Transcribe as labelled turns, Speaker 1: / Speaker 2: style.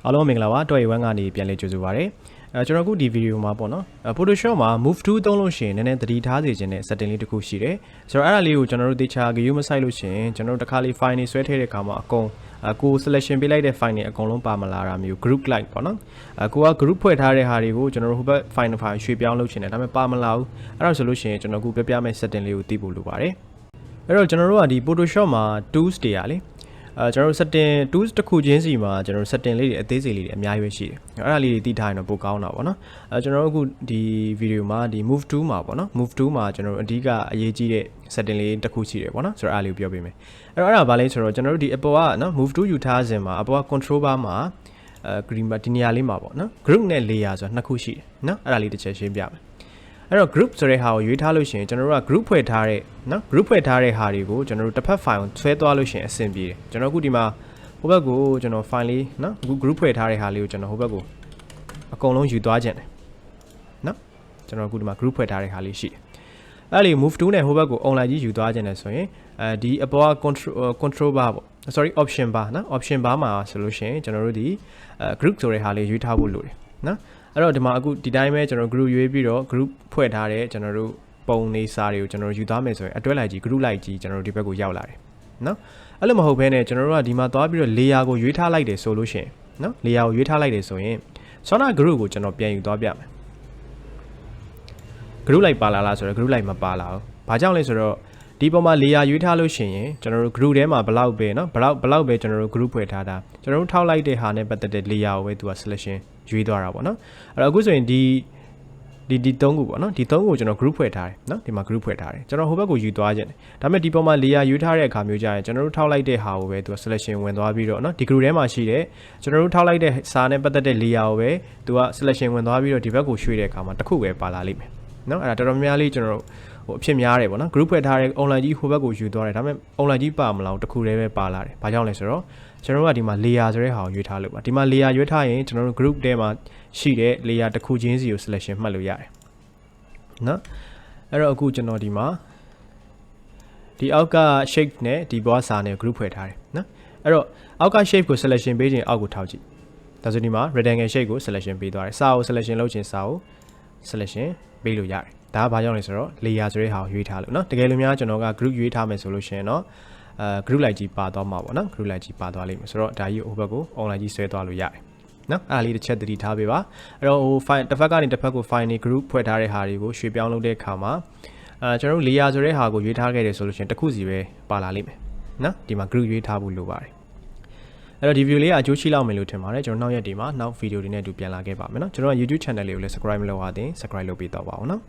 Speaker 1: အားလုံးမင်္ဂလာပါတွေ့ဝမ်းကနေပြန်လည်ကြိုဆိုပါရစေကျွန်တော်အခုဒီဗီဒီယိုမှာပေါ့နော် Photoshop မှာ move to သုံးလို့ရှိရင်နည်းနည်းသတိထားစေခြင်းနဲ့ setting လေးတစ်ခုရှိတယ်ဆိုတော့အဲ့ဒါလေးကိုကျွန်တော်တို့တေချာ view မဆိုင်လို့ရှိရင်ကျွန်တော်တို့တစ်ခါလေး file တွေဆွဲထည့်တဲ့အခါမှာအကုန်ကို selection ပေးလိုက်တဲ့ file တွေအကုန်လုံးပါမလာတာမျိုး group like ပေါ့နော်ကိုက group ဖွဲ့ထားတဲ့ဟာတွေကိုကျွန်တော်တို့ဟိုဘက် file ရွှေ့ပြောင်းလုပ်ချင်တယ်ဒါပေမဲ့ပါမလာဘူးအဲ့ဒါဆိုလို့ရှိရင်ကျွန်တော်အခုပြပြမယ့် setting လေးကိုသိဖို့လိုပါတယ်အဲ့တော့ကျွန်တော်တို့ကဒီ Photoshop မှာ tools တွေอ่ะလေကျွန်တော်တို့ setting tools တစ်ခုချင်းစီမှာကျွန်တော်တို့ setting လေးတွေအသေးစိတ်လေးတွေအများကြီးပဲရှိတယ်အဲ့ဒါလေးတွေသိထားရင်တော့ပိုကောင်းတာပေါ့နော်ကျွန်တော်တို့အခုဒီဗီဒီယိုမှာဒီ move to မှာပေါ့နော် move to မှာကျွန်တော်တို့အဓိကအရေးကြီးတဲ့ setting လေးတစ်ခုရှိတယ်ပေါ့နော်ဆိုတော့အဲ့ဒါလေးကိုပြောပေးမယ်အဲ့တော့အဲ့ဒါဘာလဲဆိုတော့ကျွန်တော်တို့ဒီအပေါ်ကနော် move to ယူထားစဉ်မှာအပေါ်က control bar မှာgreen bar ဒီနေရာလေးမှာပေါ့နော် group နဲ့ layer ဆိုတာနှစ်ခုရှိတယ်နော်အဲ့ဒါလေးတစ်ချက်ရှင်းပြမယ်အဲ့တော့ group ဆိုတဲ့ဟာကိုရွေးထားလို့ရှိရင်ကျွန်တော်တို့က group ဖွဲ့ထားတဲ့နော် group ဖွဲ့ထားတဲ့ဟာတွေကိုကျွန်တော်တို့တစ်ဖက် file ဆွဲသွားလို့ရှိရင်အဆင်ပြေတယ်ကျွန်တော်အခုဒီမှာဟိုဘက်ကိုကျွန်တော် file လေးနော်အခု group ဖွဲ့ထားတဲ့ဟာလေးကိုကျွန်တော်ဟိုဘက်ကိုအကုန်လုံးယူသွားခြင်းတယ်နော်ကျွန်တော်အခုဒီမှာ group ဖွဲ့ထားတဲ့ဟာလေးရှိတယ်အဲ့ဒီ move to နဲ့ဟိုဘက်ကို online ကြီးယူသွားခြင်းတယ်ဆိုရင်ဒီအပေါ်က control bar ပေါ့ sorry option bar နော် option bar မှာဆိုလို့ရှိရင်ကျွန်တော်တို့ဒီgroup ဆိုတဲ့ဟာလေးရွေးထားဖို့လိုတယ်နော်အဲ့တော့ဒီမှာအခုဒီတိုင်းပဲကျွန်တော် group ရွေးပြီးတော့ group ဖွဲ့ထားတဲ့ကျွန်တော်တို့ပုံနေစာတွေကိုကျွန်တော်ယူသွားမယ်ဆိုရင်အတွဲလိုက်ကြီး group လိုက်ကြီးကျွန်တော်တို့ဒီဘက်ကိုရောက်လာတယ်နော်အဲ့လိုမဟုတ်ဘဲနဲ့ကျွန်တော်တို့ကဒီမှာသွားပြီးတော့ layer ကိုရွေးထားလိုက်တယ်ဆိုလို့ရှိရင်နော် layer ကိုရွေးထားလိုက်တယ်ဆိုရင် Sona group ကိုကျွန်တော်ပြန်ယူသွားပြမယ် group လိုက်ပါလာလားဆိုတော့ group လိုက်မပါလာဘူးဘာကြောင့်လဲဆိုတော့ဒီပုံမှာ layer ရွေးထားလို့ရှိရင်ကျွန်တော်တို့ group ထဲမှာဘလောက်ပဲเนาะဘလောက်ပဲကျွန်တော်တို့ group ဖွဲ့ထားတာကျွန်တော်တို့ထောက်လိုက်တဲ့ဟာနဲ့ပတ်သက်တဲ့ layer ကိုပဲသူက selection ရွေးသွားတာပေါ့เนาะအဲ့တော့အခုဆိုရင်ဒီ3ခုပေါ့เนาะဒီ3ခုကိုကျွန်တော် group ဖွဲ့ထားတယ်เนาะဒီမှာ group ဖွဲ့ထားတယ်ကျွန်တော်ဟိုဘက်ကိုယူသွားခြင်းဒါပေမဲ့ဒီပုံမှာ layer ရွေးထားတဲ့အခါမျိုးကြရင်ကျွန်တော်တို့ထောက်လိုက်တဲ့ဟာကိုပဲသူက selection ဝင်သွားပြီးတော့เนาะဒီ group ထဲမှာရှိတဲ့ကျွန်တော်တို့ထောက်လိုက်တဲ့စာနဲ့ပတ်သက်တဲ့ layer ကိုပဲသူက selection ဝင်သွားပြီးတော့ဒီဘက်ကိုရွှေ့တဲ့အခါမှာတစ်ခုပဲပါလာလိမ့်မယ်เนาะအဲ့ဒါတော်တော်များလေးကျွန်တော်တို့ဟိုအဖြစ်များတယ်ပေါ့နော် group ဖွဲ့ထားတဲ့ online ကြီးဟိုဘက်ကိုယူသွားတယ်ဒါပေမဲ့ online ကြီးပါမလားတခုတည်းပဲပါလာတယ်ဘာကြောင့်လဲဆိုတော့ကျွန်တော်တို့ကဒီမှာ layer ဆိုတဲ့ဟာကိုရွေးထားလို့ပါဒီမှာ layer ရွေးထားရင်ကျွန်တော်တို့ group ထဲမှာရှိတဲ့ layer တစ်ခုချင်းစီကို selection မှတ်လို့ရတယ်နော်အဲ့တော့အခုကျွန်တော်ဒီမှာဒီအောက်က shape နဲ့ဒီဘောစာနဲ့ group ဖွဲ့ထားတယ်နော်အဲ့တော့အောက်က shape ကို selection ပေးခြင်းအောက်ကိုထောက်ကြည့်ဒါဆိုဒီမှာ rectangle shape ကို selection ပေးသွားတယ်စာကို selection လုပ်ခြင်းစာကို selection ပေးလို့ရတယ်ဒါကဘာကြောင့်လဲဆိုတော့ layer ဆိုတဲ့ဟာကိုရွေးထားလို့เนาะတကယ်လို့များကျွန်တော်က group ရွေးထားမယ်ဆိုလို့ရှိရင်เนาะgroup လိုက်ကြီးပါသွားမှာပေါ့เนาะ group လိုက်ကြီးပါသွားလိမ့်မယ်ဆိုတော့ဒါကြီးဟိုဘက်ကို online ကြီးဆွဲသွားလို့ရတယ်เนาะအဲ့ဒါလေးတစ်ချက်သတိထားပေးပါအဲ့တော့ဟို file တစ်ဖက်ကနေတစ်ဖက်ကို file တွေ group ဖွဲ့ထားတဲ့ဟာတွေကိုရွှေ့ပြောင်းလုပ်တဲ့အခါမှာကျွန်တော်တို့ layer ဆိုတဲ့ဟာကိုရွေးထားခဲ့တယ်ဆိုလို့ရှိရင်တစ်ခုစီပဲပါလာလိမ့်မယ်เนาะဒီမှာ group ရွေးထားဖို့လိုပါတယ်အဲ့တော့ဒီ video လေးကအကျိုးရှိလောက်မယ်လို့ထင်ပါတယ်ကျွန်တော်နောက်ရက်ဒီမှာနောက် video တွေနဲ့အတူပြန်လာခဲ့ပါမယ်เนาะကျွန်တော်က YouTube channel လေးကိုလည်း subscribe မလုပ်ပါသေး subscribe လုပ်ပေးတော့ပါအောင်เนาะ